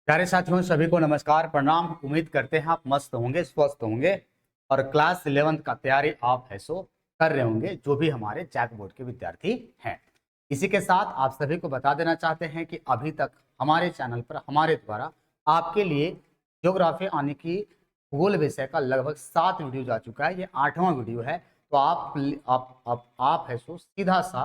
प्यारे साथियों, सभी को नमस्कार प्रणाम। उम्मीद करते हैं आप मस्त होंगे, स्वस्थ होंगे और क्लास 11th का तैयारी आप है सो कर रहे होंगे, जो भी हमारे जैक बोर्ड के विद्यार्थी हैं। इसी के साथ आप सभी को बता देना चाहते हैं कि अभी तक हमारे चैनल पर हमारे द्वारा आपके लिए ज्योग्राफी यानी कि भूगोल विषय का लगभग 7 वीडियो जा चुका है। ये 8वां वीडियो है। तो आप है सो सीधा सा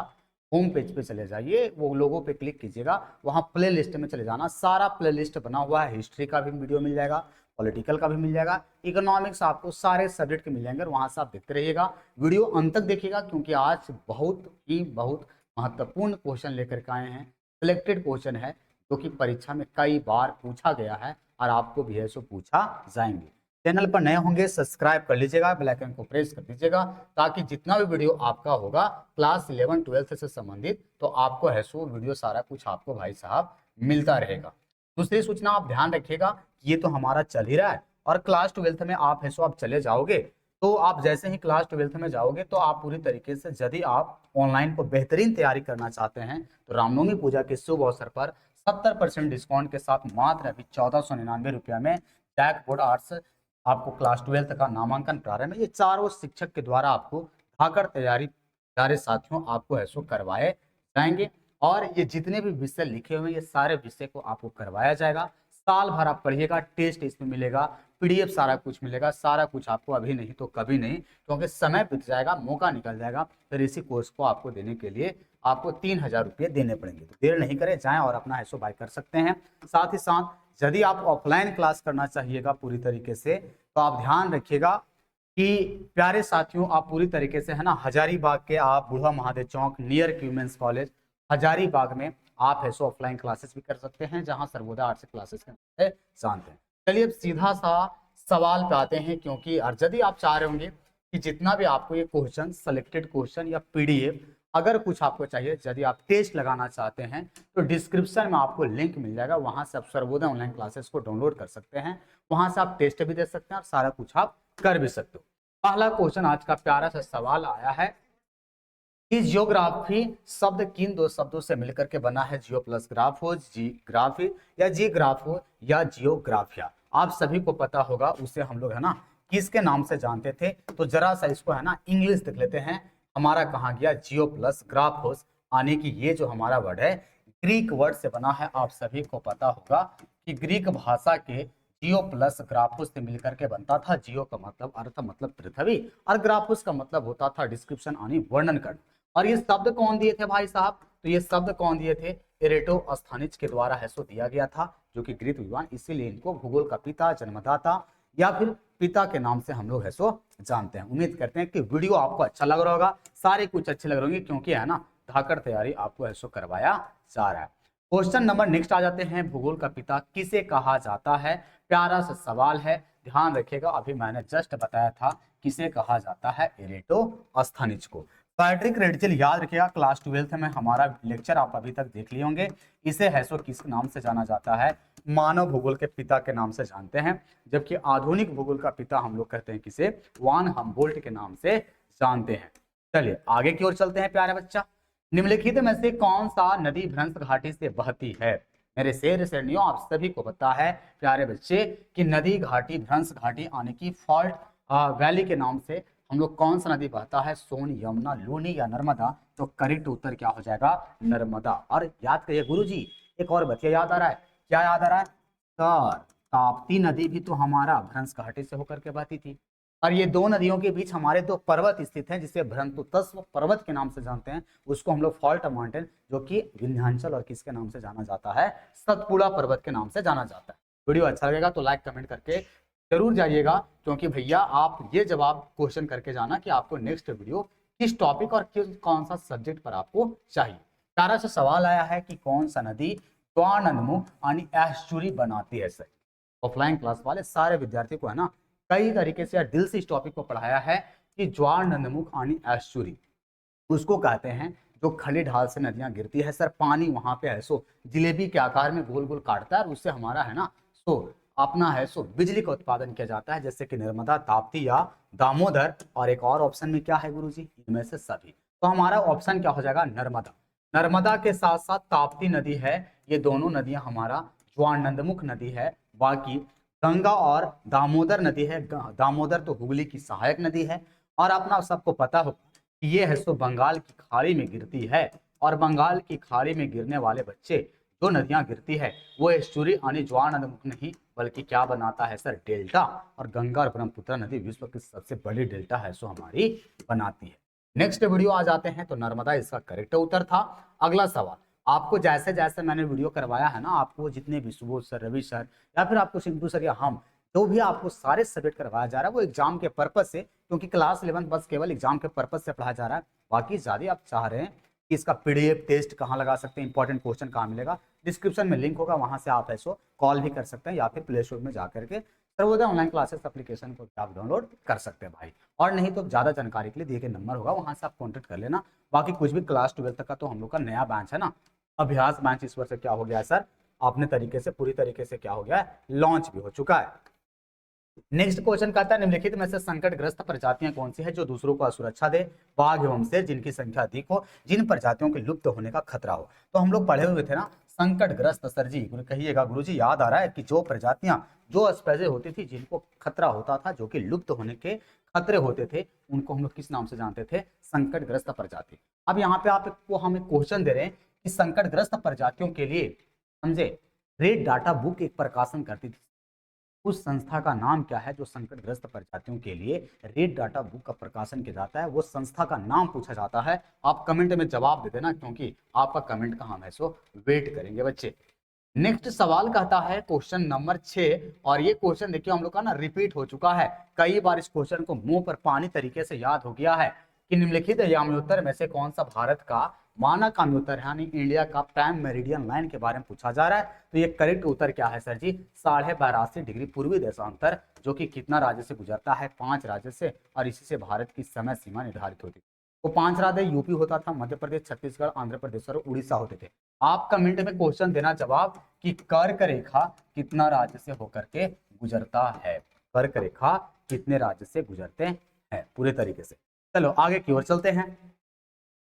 होम पेज पे चले जाइए, वो लोगों पे क्लिक कीजिएगा, वहां प्ले लिस्ट में चले जाना। सारा प्ले लिस्ट बना हुआ है। हिस्ट्री का भी वीडियो मिल जाएगा, पॉलिटिकल का भी मिल जाएगा, इकोनॉमिक्स, आपको सारे सब्जेक्ट के मिल जाएंगे। वहां से आप देखते रहिएगा, वीडियो अंत तक देखिएगा, क्योंकि आज बहुत महत्वपूर्ण क्वेश्चन लेकर के आए हैं। सिलेक्टेड क्वेश्चन है जो कि परीक्षा में कई बार पूछा गया है और आपको भी है सो पूछा जाएंगे। चैनल पर नए होंगे सब्सक्राइब कर लीजिएगा, बेल आइकन को प्रेस कर दीजिएगा, ताकि जितना भी वीडियो आपका होगा क्लास 11 12 से संबंधित, तो आपको है सो वीडियो सारा कुछ आपको भाई साहब मिलता रहेगा। दूसरी सूचना आप ध्यान रखिएगा, ये तो हमारा चल ही रहा है और क्लास 12 में आप है सो आप चले जाओगे, तो आप जैसे ही क्लास 12 में जाओगे तो आप पूरी तरीके से, यदि आप ऑनलाइन को बेहतरीन तैयारी करना चाहते हैं, तो रामनवमी पूजा के शुभ अवसर पर 70% डिस्काउंट के साथ मात्र अभी 1499 रुपया में जैक बोर्ड आर्ट्स आपको क्लास 12 का नामांकन प्रारंभ है। ये चारों शिक्षक के द्वारा आपको धाकर तैयारी सारे साथियों आपको है सो करवाए जाएंगे। और ये जितने भी विषय लिखे हुए हैं, ये सारे विषय को आपको करवाया जाएगा। साल भर आप पढ़िएगा, टेस्ट इसमें मिलेगा, पीडीएफ सारा कुछ मिलेगा, सारा कुछ आपको अभी नहीं तो कभी नहीं, क्योंकि समय बीत जाएगा, मौका निकल जाएगा, फिर इसी कोर्स को आपको देने के लिए आपको 3000 रुपये देने पड़ेंगे। तो देर नहीं करें, जाएं और अपना हैसो बाय कर सकते हैं। साथ ही साथ यदि आप ऑफलाइन क्लास करना चाहिएगा पूरी तरीके से, तो आप ध्यान रखिएगा कि प्यारे साथियों, आप पूरी तरीके से है ना, हजारीबाग के आप बूढ़ा महादेव चौक नियर क्यूमेंस कॉलेज हजारीबाग में आप है सो ऑफलाइन क्लासेस भी कर सकते हैं, जहां सर्वोदय आर्ट्स क्लासेस के जानते हैं। चलिए अब सीधा सा सवाल पे आते हैं, क्योंकि और यदि आप चाह रहे होंगे कि जितना भी आपको ये क्वेश्चन, सेलेक्टेड क्वेश्चन या पीडीएफ अगर कुछ आपको चाहिए, यदि आप टेस्ट लगाना चाहते हैं, तो डिस्क्रिप्शन में आपको लिंक मिल जाएगा, वहां से आप सर्वोदय ऑनलाइन क्लासेस को डाउनलोड कर सकते हैं। वहां से आप टेस्ट भी दे सकते हैं और सारा कुछ आप कर भी सकते हो। पहला क्वेश्चन आज का प्यारा सा सवाल आया है कि जियोग्राफी शब्द किन दो शब्दों से मिलकर के बना है? जियो प्लस ग्राफ हो, जी ग्राफी, या जी ग्राफ हो, या जियोग्राफिया। आप सभी को पता होगा, उसे हम लोग है ना किसके नाम से जानते थे? तो जरा सा इसको है ना इंग्लिश देख लेते हैं। हमारा कहा गया जियो प्लस ग्राफोस, आने की ये जो हमारा वर्ड है ग्रीक वर्ड से बना है। आप सभी को पता होगा कि ग्रीक भाषा के जियो प्लस ग्राफोस से मिलकर के बनता था। जियो का मतलब अर्थ मतलब पृथ्वी, और ग्राफोस का मतलब होता था डिस्क्रिप्शन यानी वर्णन करना। और ये शब्द कौन दिए थे भाई साहब? तो ये शब्द कौन दिए थे? एरेटोस्थानिज के द्वारा है सो दिया गया था, जो कि ग्रीक विद्वान, इसीलिए इनको भूगोल का पिता, जन्मदाता या फिर पिता के नाम से हम लोग है सो जानते हैं। उम्मीद करते हैं कि वीडियो आपको अच्छा लग रहा होगा, सारे कुछ अच्छे लग रहे होंगे, क्योंकि है ना धाकर तैयारी आपको है सो करवाया जा रहा है। क्वेश्चन नंबर नेक्स्ट आ जाते हैं, भूगोल का पिता किसे कहा जाता है? प्यारा सा सवाल है, ध्यान रखिएगा। अभी मैंने जस्ट बताया था किसे कहा जाता है, एरेटोस्थानिज को। पैट्रिक रेडजिल, याद रखिएगा, क्लास 12 में हमारा लेक्चर आप अभी तक देख लिए होंगे। इसे है सो किस नाम से जाना जाता है? मानव भूगोल के पिता के नाम से जानते हैं, जबकि आधुनिक भूगोल का पिता हम लोग कहते हैं किसे? वान हम्बोल्ट के नाम से जानते हैं। चलिए आगे की ओर चलते हैं प्यारे बच्चा। निम्नलिखित में से कौन सा नदी भ्रंश घाटी से बहती है? मेरे शेर शेरनियों, आप सभी को पता है प्यारे बच्चे कि नदी घाटी, भ्रंश घाटी यानी कि फॉल्ट वैली के नाम से हम लोग कौन सा नदी बहता है? सोन, यमुना, लूनी या नर्मदा? तो करेक्ट उत्तर क्या हो जाएगा? नर्मदा। और याद करिए गुरुजी, एक और बतिया याद आ रहा है, क्या याद आ रहा है सर? ताप्ती नदी भी तो हमारा भ्रंश घाटी से होकर के बहती थी। और ये दो नदियों के बीच हमारे दो पर्वत स्थित हैं, जिसे भ्रंतुतस्व पर्वत के नाम से जानते हैं। उसको हम लोग फॉल्ट माउंटेन, जो कि विंध्याचल, और किसके नाम से जाना जाता है? सतपुड़ा पर्वत के नाम से जाना जाता है। वीडियो अच्छा लगेगा तो लाइक कमेंट करके जरूर जाइएगा, क्योंकि भैया आप ये जवाब क्वेश्चन करके जाना कि आपको नेक्स्ट वीडियो किस टॉपिक और कौन सा सब्जेक्ट पर आपको चाहिए। प्यारा सा सवाल आया है कि कौन सा नदी द्वारनदमुख यानी एस्चुरी बनाती है? सर ऑफलाइन क्लास वाले सारे विद्यार्थी को है ना कई तरीके से दिल से इस टॉपिक को पढ़ाया है कि ज्वारनदमुख यानी एस्चुरी उसको कहते हैं जो खली ढाल से नदियां गिरती है। सर पानी वहां पे है सो जिलेबी के आकार में गोल गोल काटता है, और उससे हमारा है ना सो अपना है सो बिजली का उत्पादन किया जाता है, जैसे कि नर्मदा, ताप्ती या दामोदर। और एक और ऑप्शन में क्या है गुरुजी? इनमें से सभी। तो हमारा ऑप्शन क्या हो जाएगा? नर्मदा। नर्मदा के साथ साथ ताप्ती नदी है, ये दोनों नदियां हमारा ज्वानंदमुख नदी है, बाकी गंगा और दामोदर नदी है। दामोदर तो हुगली की सहायक नदी है। और अपना सबको पता हो कि ये है सो बंगाल की खाड़ी में गिरती है। और बंगाल की खाड़ी में गिरने वाले बच्चे जो नदियां गिरती है वो एस्चुरी यानी ज्वानंदमुख नहीं बल्कि क्या बनाता है सर, डेल्टा। और गंगा और ब्रह्मपुत्र नदी विश्व की सबसे बड़ी डेल्टा है सो हमारी बनाती है। नेक्स्ट वीडियो आ जाते हैं, तो नर्मदा इसका करेक्ट उत्तर था। अगला सवाल, आपको जैसे जैसे मैंने वीडियो करवाया है ना, आपको जितने भी सुबोध सर, रवि सर या फिर आपको सिंधु सर या हम जो भी आपको सारे सब्जेक्ट करवाया जा रहा है वो एग्जाम के पर्पज से, क्योंकि क्लास 11 बस केवल एग्जाम के पर्पज से पढ़ाया जा रहा है। बाकी ज्यादा आप चाह रहे हैं कि इसका पीडीएफ टेस्ट कहाँ लगा सकते हैं, इंपॉर्टेंट क्वेश्चन कहाँ मिलेगा, डिस्क्रिप्शन में लिंक होगा, वहां से आप ऐसो कॉल भी कर सकते हैं या फिर प्ले स्टोर में जाकर के सर्वोदय ऑनलाइन क्लासेस एप्लीकेशन को आप डाउनलोड कर सकते हैं भाई। और नहीं तो ज्यादा जानकारी के लिए दिए गए नंबर होगा, वहां से आप कॉन्टेक्ट कर लेना। बाकी कुछ भी क्लास 12 तक का तो हम लोग का नया बैच है ना, अभ्यास बैच इस वर्ष क्या हो गया है सर, अपने तरीके से पूरी तरीके से क्या हो गया है, लॉन्च भी हो चुका है। नेक्स्ट क्वेश्चन कहता है निम्नलिखित में से संकटग्रस्त प्रजातियां कौन सी है जो दूसरों को असुरक्षा दे, बाघ एवं शेर जिनकी संख्या अधिक हो, जिन प्रजातियों के लुप्त होने का खतरा हो। तो हम लोग पढ़े हुए थे ना संकटग्रस्त सर जी, कहिएगा गुरुजी याद आ रहा है कि जो प्रजातियां जो स्पेसीज होती थी जिनको खतरा होता था, जो कि लुप्त होने के खतरे होते थे, उनको हम लोग किस नाम से जानते थे, संकटग्रस्त प्रजाति। अब यहाँ पे आपको हम एक क्वेश्चन दे रहे हैं कि संकटग्रस्त प्रजातियों के लिए समझे रेड डाटा बुक एक प्रकाशन करती थी, उस संस्था का नाम क्या है जो संकटग्रस्त प्रजातियों के लिए रेड डाटा बुक का प्रकाशन किया जाता है, वो संस्था का नाम पूछा जाता है। आप कमेंट में जवाब दे देना, क्योंकि आपका कमेंट का हम है सो वेट करेंगे बच्चे। नेक्स्ट सवाल कहता है क्वेश्चन नंबर 6, और ये क्वेश्चन देखिए हम लोग का ना रिपीट हो चुका है कई बार, इस क्वेश्चन को मुंह पर पानी तरीके से याद हो गया है कि निम्नलिखित याम्योत्तर में से कौन सा भारत का मानक याम्योत्तर है, यानी इंडिया का प्राइम मेरिडियन लाइन के बारे में पूछा जा रहा है। तो ये करेक्ट उत्तर क्या है सर जी, 82.5 डिग्री पूर्वी देशांतर, जो कि कितना राज्य से गुजरता है, 5 राज्य से, और इसी से भारत की समय सीमा निर्धारित होती है। वो 5 राज्य यूपी होता था, मध्य प्रदेश, छत्तीसगढ़, आंध्र प्रदेश और उड़ीसा होते थे। आप कमेंट में क्वेश्चन देना जवाब कि कर्क रेखा कितना राज्य से होकर के गुजरता है, कर्क रेखा कितने राज्य से गुजरते हैं पूरे तरीके से। चलो आगे की ओर चलते हैं।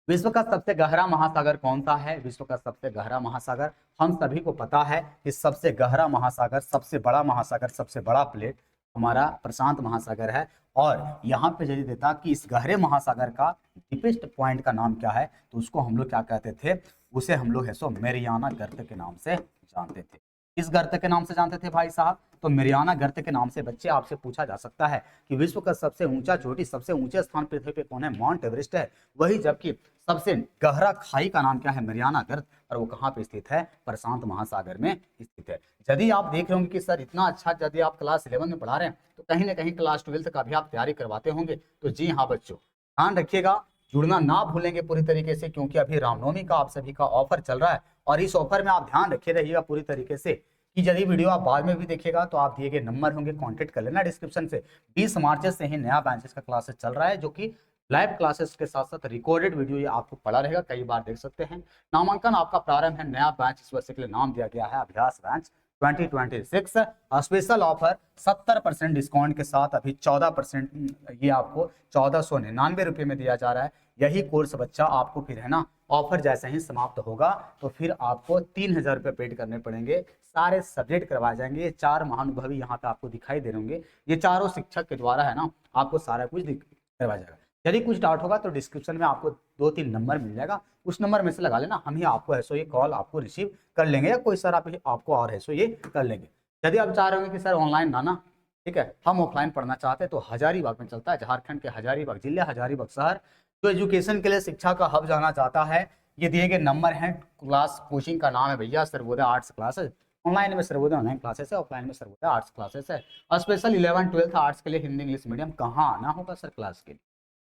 विश्व का सबसे गहरा महासागर कौन सा है, विश्व का सबसे गहरा महासागर हम सभी को पता है कि सबसे गहरा महासागर, सबसे बड़ा महासागर, सबसे बड़ा प्लेट हमारा प्रशांत महासागर है। और यहाँ पे यदि देता कि इस गहरे महासागर का डीपेस्ट पॉइंट का नाम क्या है, तो उसको हम लोग क्या कहते थे, उसे हम लोग है सो मेरियाना गर्त के नाम से जानते थे। इस गर्त के नाम से जानते थे भाई साहब, तो मेरियाना गर्त के नाम से बच्चे आपसे पूछा जा सकता है कि विश्व का सबसे ऊंचा चोटी, सबसे ऊंचे स्थान पृथ्वी पे कौन है, माउंट एवरेस्ट है। वही जबकि सबसे गहरा खाई का नाम क्या है, मेरियाना गर्त, और वो कहाँ पे स्थित है, प्रशांत महासागर में स्थित है। यदि आप देख रहे होंगे कि सर इतना अच्छा यदि आप क्लास 11 में पढ़ा रहे हैं, तो कहीं ना कहीं क्लास 12 का भी आप तैयारी करवाते होंगे। तो जी हाँ बच्चों, ध्यान रखिएगा, जुड़ना ना भूलेंगे पूरी तरीके से, क्योंकि अभी रामनवमी का आप सभी का ऑफर चल रहा है। और इस ऑफर में आप ध्यान रखे रहिएगा पूरी तरीके से कि यदि वीडियो आप बाद में भी देखिएगा तो आप दिए गए नंबर होंगे, कांटेक्ट कर लेना डिस्क्रिप्शन से। 20 मार्च से ही नया बैचेस का क्लासेस चल रहा है, जो कि लाइव क्लासेस के साथ साथ रिकॉर्डेड वीडियो ये आपको पड़ा रहेगा, कई बार देख सकते हैं। नामांकन आपका प्रारंभ है, नया बैच इस वर्ष के लिए नाम दिया गया है अभ्यास बैच 2026। स्पेशल ऑफर 70% डिस्काउंट के साथ अभी 14% ये आपको 1499 रुपये में दिया जा रहा है। यही कोर्स बच्चा आपको फिर है ना, ऑफर जैसे ही समाप्त होगा तो फिर आपको 3000 रुपये पेड करने पड़ेंगे, सारे सब्जेक्ट करवाए जाएंगे। ये 4 महानुभवी यहाँ पे आपको दिखाई दे रहे होंगे, ये चारों शिक्षक के द्वारा है ना आपको सारा कुछ करवाया जाएगा। यदि कुछ डाउट होगा तो डिस्क्रिप्शन में आपको 2-3 नंबर मिल जाएगा, उस नंबर में से लगा लेना, हम ही आपको है सो ये कॉल आपको रिसीव कर लेंगे, या कोई सर आपको और है सो ये कर लेंगे। यदि आप चाह रहे होंगे कि सर ऑनलाइन ना, ठीक है, हम ऑफलाइन पढ़ना चाहते हैं, तो हजारीबाग में चलता है, झारखंड के हजारीबाग जिले, हजारीबाग शहर, जो एजुकेशन के लिए शिक्षा का हब जाना चाहता है। ये दिए गए नंबर हैं, क्लास कोचिंग का नाम है भैया सर्वोदय आर्ट्स क्लासेस, ऑनलाइन में सर्वोदय ऑनलाइन क्लासेस है, ऑफलाइन में सर्वोदय आर्ट्स क्लासेस है। और स्पेशल 11 12 आर्ट्स के लिए हिंदी इंग्लिश मीडियम कहाँ आना होगा सर क्लास के लिए,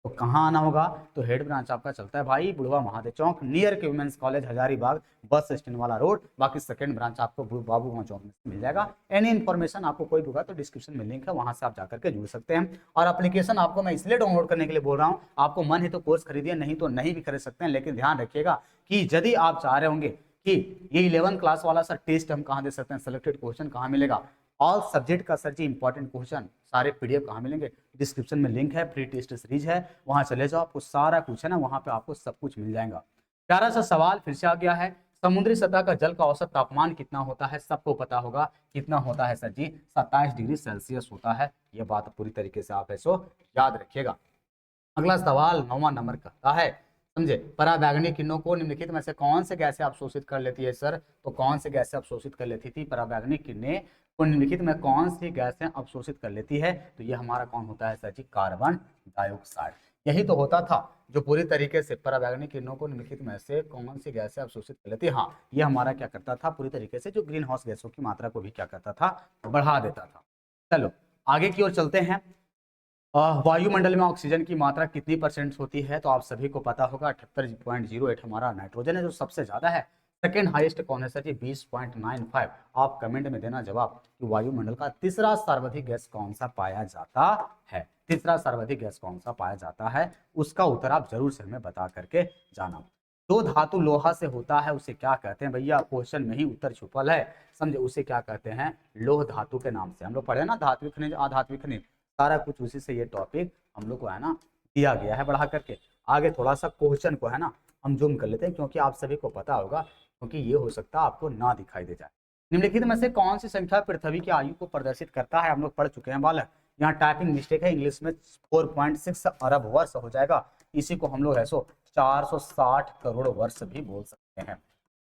तो कहाँ आना होगा, तो हेड ब्रांच आपका चलता है भाई बुढ़वा महादेव चौक, नियर के वुमेंस कॉलेज हजारीबाग, बस स्टैंड वाला रोड। बाकी सेकंड ब्रांच आपको बाबू वहाँ चौक में मिल जाएगा। एनी इन्फॉर्मेशन आपको कोई भी होगा तो डिस्क्रिप्शन में लिंक है, वहां से आप जाकर के जुड़ सकते हैं। और एप्लीकेशन आपको मैं इसलिए डाउनलोड करने के लिए बोल रहा हूँ, आपको मन है तो कोर्स खरीदिए, नहीं तो नहीं भी खरीद सकते हैं। लेकिन ध्यान रखिएगा कि यदि आप चाह रहे होंगे कि ये 11 क्लास वाला सर टेस्ट हम कहाँ दे सकते हैं, सिलेक्टेड क्वेश्चन कहाँ मिलेगा, ऑल सब्जेक्ट का सर जी इंपॉर्टेंट क्वेश्चन सारे पीडीएफ कहाँ मिलेंगे, डिस्क्रिप्शन में लिंक है, फ्री टेस्ट सीरीज है, वहां चले जाओ, आपको सारा कुछ है ना, वहां पे आपको सब कुछ मिल जाएगा। प्यारा सा सवाल फिर से आ गया है, समुद्री सतह का जल का औसत तापमान कितना होता है, सबको पता होगा कितना होता है सर जी, 27 डिग्री सेल्सियस होता है। ये बात पूरी तरीके से आप ऐसो याद रखिएगा। अगला सवाल 9वां नंबर कहता है, समझे, पराबैंगनी किरणों को निम्नलिखित में से कौन से गैसें अवशोषित कर लेती है सर, तो कौन से गैसें अवशोषित कर लेती थी पराबैंगनी किरणें को निम्नलिखित में कौन सी गैसें अवशोषित कर लेती है, तो ये हमारा कौन होता है सर जी, कार्बन डाइऑक्साइड। यही तो होता था जो पूरी तरीके से पराबैंगनी किरणों को निम्नलिखित में से कौन सी गैसें अवशोषित कर लेती है। हाँ, ये हमारा क्या करता था, पूरी तरीके से जो ग्रीन हाउस गैसों की मात्रा को भी क्या करता था, बढ़ा देता था। चलो आगे की ओर चलते हैं। वायुमंडल में ऑक्सीजन की मात्रा कितनी परसेंट होती है, तो आप सभी को पता होगा 78.08 हमारा नाइट्रोजन है जो सबसे ज्यादा है। सेकेंड हाईएस्ट कौन है सर जी, 20.95। आप कमेंट में देना जवाब कि वायुमंडल का तीसरा सर्वाधिक गैस कौन सा पाया जाता है, तीसरा सर्वाधिक गैस कौन सा पाया जाता है, उसका उत्तर आप जरूर से हमें बता करके जाना। जो धातु लोहा से होता है उसे क्या कहते हैं भैया, क्वेश्चन में ही उत्तर छुपल है, समझे, उसे क्या कहते हैं, लोह धातु के नाम से। हम लोग पढ़े ना धात्विक खनिज अधात्विक खनिज, सारा कुछ उसी से ये टॉपिक हम लोग को है ना दिया गया है बढ़ा करके। आगे थोड़ा सा क्वेश्चन को है ना हम जूम कर लेते हैं, क्योंकि आप सभी को पता होगा, क्योंकि ये हो सकता है आपको ना दिखाई दे जाए। निम्नलिखित में से कौन सी संख्या पृथ्वी की आयु को प्रदर्शित करता है, हम लोग पढ़ चुके हैं बालक। यहाँ टाइपिंग मिस्टेक है, इंग्लिश में 4.6 अरब वर्ष हो जाएगा, इसी को हम लोग है सो 460 करोड़ वर्ष भी बोल सकते हैं।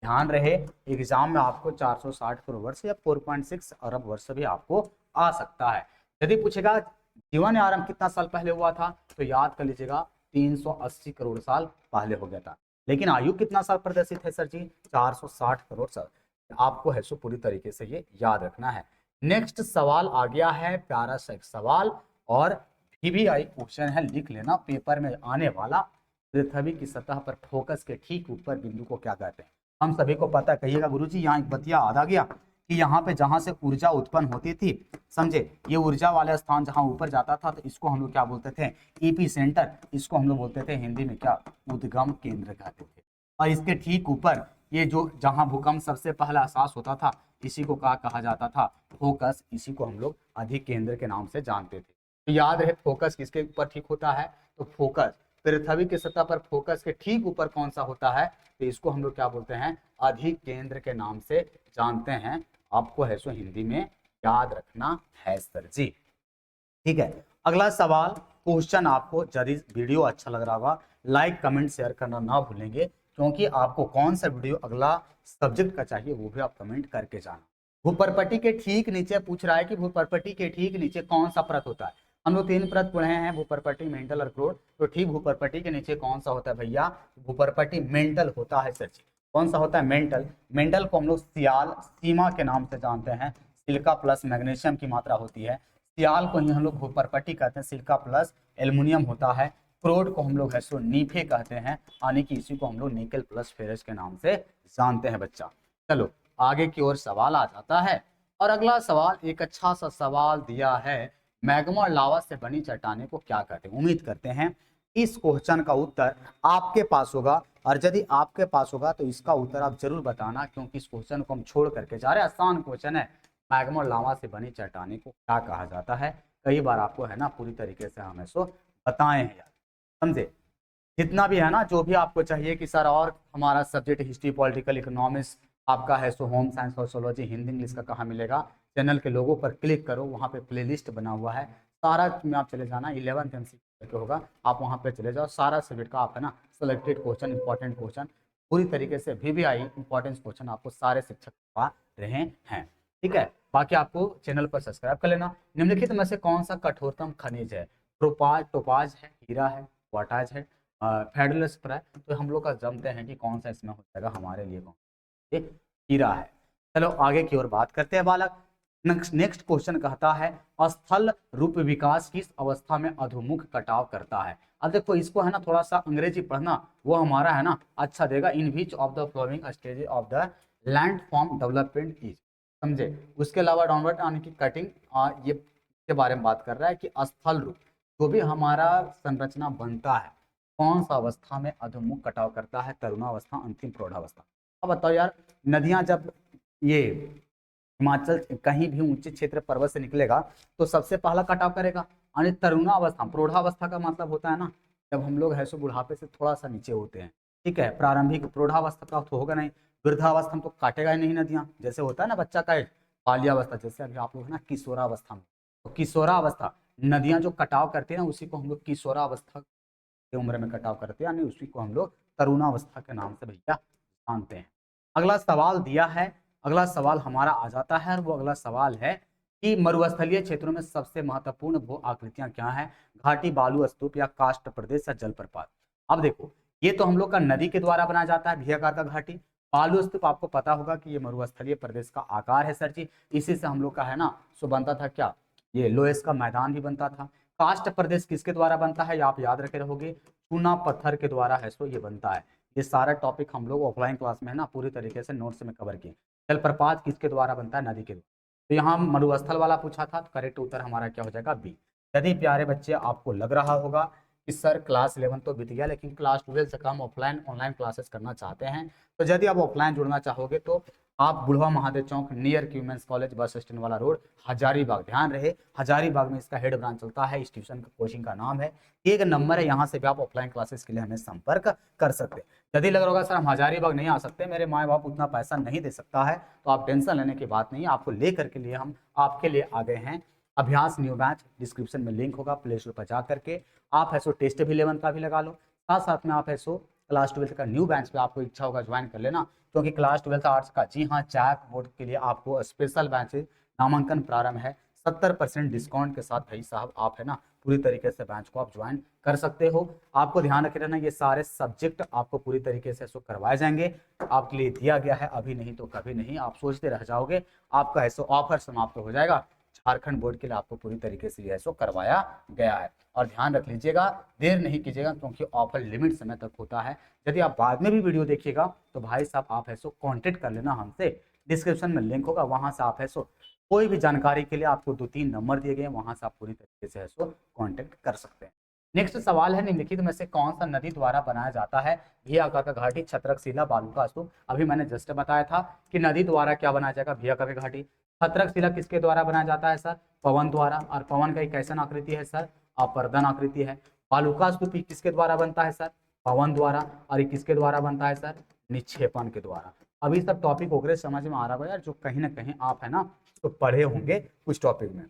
ध्यान रहे एग्जाम में आपको 460 करोड़ वर्ष या 4.6 अरब वर्ष भी आपको आ सकता है। यदि पूछेगा जीवन आरंभ कितना साल पहले हुआ था, तो याद कर लीजिएगा 380 करोड़ साल पहले हो गया था। लेकिन आयु कितना साल प्रदर्शित है सर जी, 460 करोड़ साल। आपको है सो पूरी तरीके से ये याद रखना है। नेक्स्ट सवाल आ गया है, प्यारा सा एक सवाल और VVI क्वेश्चन है, लिख लेना पेपर में आने वाला। पृथ्वी की सतह पर फोकस के ठीक ऊपर बिंदु को क्या कहते हैं, हम सभी को पता है। कहिएगा गुरुजी यहाँ एक बतिया याद आ गया कि यहाँ पे जहां से ऊर्जा उत्पन्न होती थी, समझे, ये ऊर्जा वाला स्थान जहां ऊपर जाता था, तो इसको हम लोग क्या बोलते थे, ईपी सेंटर। इसको हम लोग बोलते थे हिंदी में क्या, उद्गम केंद्र कहते थे। और इसके ठीक ऊपर ये जो जहां भूकंप सबसे पहला एहसास होता था, इसी को क्या कहा जाता था, फोकस। इसी को हम लोग अधिक केंद्र के नाम से जानते थे। तो याद रहे फोकस किसके ऊपर ठीक होता है, तो फोकस पृथ्वी की सतह पर फोकस के ठीक ऊपर कौन सा होता है, तो इसको हम लोग क्या बोलते हैं, अधिक केंद्र के नाम से जानते हैं। आपको है सो हिंदी में याद रखना है सर जी, ठीक है। अगला सवाल क्वेश्चन, आपको यदि वीडियो अच्छा लग रहा होगा लाइक कमेंट शेयर करना ना भूलेंगे, क्योंकि आपको कौन सा वीडियो अगला सब्जेक्ट का चाहिए वो भी आप कमेंट करके जाना। भूपर्पट्टी के ठीक नीचे पूछ रहा है कि भूपर्पट्टी के ठीक नीचे कौन सा परत होता है। हम लोग 3 परत पढ़े हैं, भूपर्पट्टी, मेंटल और क्रोड। तो ठीक भूपर्पट्टी के नीचे कौन सा होता है भैया, भूपर्पट्टी मेंटल होता है सर जी। कौन सा होता है, मेंटल। मेंटल को हम लोग सियाल सीमा के नाम से जानते हैं, सिलिका प्लस मैग्नीशियम की मात्रा होती है। सियाल को ही हम लोग भूपर्पट्टी कहते हैं, सिलिका प्लस एल्युमिनियम होता है। क्रोड को हम लोग है सो नीफे कहते हैं, यानी कि इसी को हम लोग निकल प्लस फेरस के नाम से जानते हैं बच्चा। चलो आगे की ओर सवाल आ जाता है, और अगला सवाल एक अच्छा सा सवाल दिया है, मैग्मा और लावा से बनी चट्टाने को क्या कहते हैं। उम्मीद करते हैं इस क्वेश्चन का उत्तर आपके पास होगा, और यदि आपके पास होगा तो इसका उत्तर आप जरूर बताना, क्योंकि इस क्वेश्चन को हम छोड़ करके जा रहे हैं। आसान क्वेश्चन है, मैग्मा और लावा से बनी चट्टाने को क्या कहा जाता है। कई बार आपको है ना पूरी तरीके से हम इसको बताए हैं यार, समझे। जितना भी है ना, जो भी आपको चाहिए कि सर और हमारा सब्जेक्ट हिस्ट्री, पॉलिटिकल, इकोनॉमिक्स आपका है so home science, sociology, Hindi, English का कहाँ मिलेगा, चैनल के लोगों पर क्लिक करो, वहाँ पे प्लेलिस्ट बना हुआ है सारा में आप चले जाना। 11th MCQ के होगा, आप वहाँ पे चले जाओ, सारा सब्जेक्ट का आप है ना सिलेक्टेड क्वेश्चन, इंपॉर्टेंट क्वेश्चन पूरी तरीके से VVI इंपॉर्टेंट क्वेश्चन आपको सारे शिक्षक पा रहे हैं, ठीक है। बाकी आपको चैनल पर सब्सक्राइब कर लेना। निम्नलिखित में से कौन सा कठोरतम खनिज है, टोपाज, टोपाज है, हीरा है, क्वार्टाज है, फेडरल है। तो हम लोग का जमते हैं कि कौन सा इसमें हो जाएगा हमारे लिए, कौन एक हीरा है। चलो आगे की ओर बात करते हैं बालक। नेक्स्ट क्वेश्चन कहता है, स्थल रूप विकास किस अवस्था में अधोमुख कटाव करता है। अब देखो इसको है ना थोड़ा सा अंग्रेजी पढ़ना, वो हमारा है ना अच्छा देगा। In which of the following stage of the land form development is, समझे। उसके अलावा डाउनवर्ड यानी कि कटिंग, ये के बारे में बात कर रहा है कि स्थल रूप जो भी हमारा संरचना बनता है कौन सा अवस्था में अधोमुख कटाव करता है, तरुणावस्था, अंतिम प्रौढ़ावस्था। अब बताओ यार, नदियां जब ये हिमाचल कहीं भी ऊंचे क्षेत्र पर्वत से निकलेगा तो सबसे पहला कटाव करेगा, यानी तरुणावस्था। प्रौढ़ावस्था का मतलब होता है ना जब हम लोग है सो बुढ़ापे से थोड़ा सा नीचे होते हैं, ठीक है। प्रारंभिक प्रौढ़ावस्था का तो होगा नहीं, वृद्धावस्था में तो काटेगा ही नहीं नदियां, जैसे होता है ना बच्चा का बाल्यावस्था, जैसे अभी आप लोग है ना किशोरावस्था में, तो किशोरावस्था नदियां जो कटाव करती है ना उसी को हम लोग किशोरावस्था की उम्र में कटाव करते हैं, यानी उसी को हम लोग तरुणावस्था के नाम से भैया जानते हैं। अगला सवाल दिया है, अगला सवाल हमारा आ जाता है, और वो अगला सवाल है कि मरुस्थलीय क्षेत्रों में सबसे महत्वपूर्ण भू आकृतियां क्या हैं? घाटी, बालू स्तूप या काष्ठ प्रदेश या जलप्रपात। अब देखो, ये तो हम लोग का नदी के द्वारा बनाया जाता है, वी आकार का घाटी। बालू स्तूप आपको पता होगा कि ये मरुस्थलीय प्रदेश का आकार है सर जी, इसी से हम लोग का है ना सो बनता था क्या, ये लोहेस का मैदान भी बनता था। काष्ठ प्रदेश किसके द्वारा बनता है, आप याद रखे रहोगे, चूना पत्थर के द्वारा है सो ये बनता है। ये सारा टॉपिक हम लोग ऑफलाइन क्लास में है ना पूरी तरीके से नोट्स में कवर किए। जलप्रपात किसके द्वारा बनता है, नदी के द्वारा। तो यहाँ मरुस्थल वाला पूछा था, तो करेक्ट उत्तर हमारा क्या हो जाएगा, बी। यदि प्यारे बच्चे आपको लग रहा होगा कि सर क्लास 11 तो बीत गया, लेकिन क्लास 12 से हम ऑफलाइन ऑनलाइन क्लासेस करना चाहते हैं, तो यदि आप ऑफलाइन जुड़ना चाहोगे तो आप बुढ़वा महादेव चौक नियर क्यूमेंस कॉलेज बस स्टैंड वाला रोड हजारीबाग, ध्यान रहे हजारीबाग में इसका हेड ब्रांच चलता है, इस ट्यूशन का कोचिंग का नाम है, एक नंबर है, यहाँ से भी आप ऑफलाइन क्लासेस के लिए हमें संपर्क कर सकते हैं। यदि लग रहा होगा सर हम हजारीबाग नहीं आ सकते, मेरे माँ बाप उतना पैसा नहीं दे सकता है, तो आप टेंशन लेने की बात नहीं है, आपको लेकर के लिए हम आपके लिए आ गए हैं। अभ्यास न्यू बैच डिस्क्रिप्शन में लिंक होगा, प्ले स्टोर पर जा करके आप ऐसो टेस्ट भी 11 का भी लगा लो, साथ साथ में आप ऐसो क्लास 12 का न्यू बैच पे आपको इच्छा होगा ज्वाइन कर लेना, क्योंकि क्लास 12 आर्ट्स का जी हाँ जैक बोर्ड के लिए आपको स्पेशल बैच नामांकन प्रारंभ है, 70% डिस्काउंट के साथ भाई साहब आप है ना पूरी तरीके से बैच को आप ज्वाइन कर सकते हो। आपको ध्यान रखे रहना, ये सारे सब्जेक्ट आपको पूरी तरीके से करवाए जाएंगे, आपके लिए दिया गया है, अभी नहीं तो कभी नहीं, आप सोचते रह जाओगे, आपका ऐसा ऑफर समाप्त हो जाएगा। झारखंड बोर्ड के लिए आपको पूरी तरीके से यह करवाया गया है, और ध्यान रख लीजिएगा, देर नहीं कीजिएगा, क्योंकि ऑफर लिमिट समय तक होता है। यदि आप बाद में भी वीडियो देखिएगा तो भाई साहब आप ऐसो कांटेक्ट कर लेना हमसे, डिस्क्रिप्शन में लिंक होगा, वहां से आप ऐसो कोई भी जानकारी के लिए आपको 2-3 नंबर दिए गए, वहां से आप पूरी तरीके से ऐसो कांटेक्ट कर सकते हैं। नेक्स्ट सवाल है, निम्नलिखित में से कौन सा नदी द्वारा बनाया जाता है वी आकार का घाटी, छत्रकशिला, बालू का स्तूप। अभी मैंने जस्ट बताया था कि नदी द्वारा क्या बनाया जाएगा, वी आकार का घाटी। छत्रकशिला किसके द्वारा बनाया जाता है सर, पवन द्वारा, और पवन का एक कैसन आकृति है सर, अपर्दन आकृति है। बालू का स्तूप किसके द्वारा बनता है सर, पवन द्वारा, और ये किसके द्वारा बनता है सर, निक्षेपण के द्वारा। अभी सब टॉपिक ओकरे समझ में आ रहा है यार, जो कहीं ना कहीं आप है ना तो पढ़े होंगे कुछ टॉपिक में।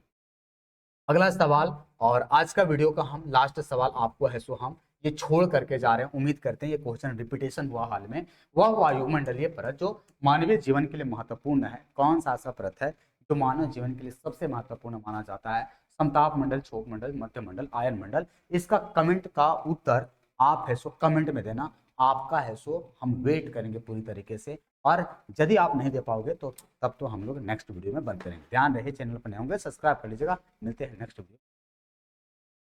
अगला सवाल, और आज का वीडियो का हम लास्ट सवाल आपको है सो हम ये छोड़ करके जा रहे हैं, उम्मीद करते हैं ये क्वेश्चन रिपीटेशन हुआ हाल में। वह वायुमंडलीय परत जो मानवीय जीवन के लिए महत्वपूर्ण है, कौन सा ऐसा परत है जो मानव जीवन के लिए सबसे महत्वपूर्ण माना जाता है? समताप मंडल, छोप मंडल, मध्य मंडल, आयन मंडल। इसका कमेंट का उत्तर आप है सो कमेंट में देना, आपका है सो हम वेट करेंगे पूरी तरीके से, और यदि आप नहीं दे पाओगे तो तब तो हम लोग नेक्स्ट वीडियो में बनते रहेंगे। ध्यान रहे, चैनल पर नए होंगे सब्सक्राइब कर लीजिएगा। मिलते हैं नेक्स्ट वीडियो।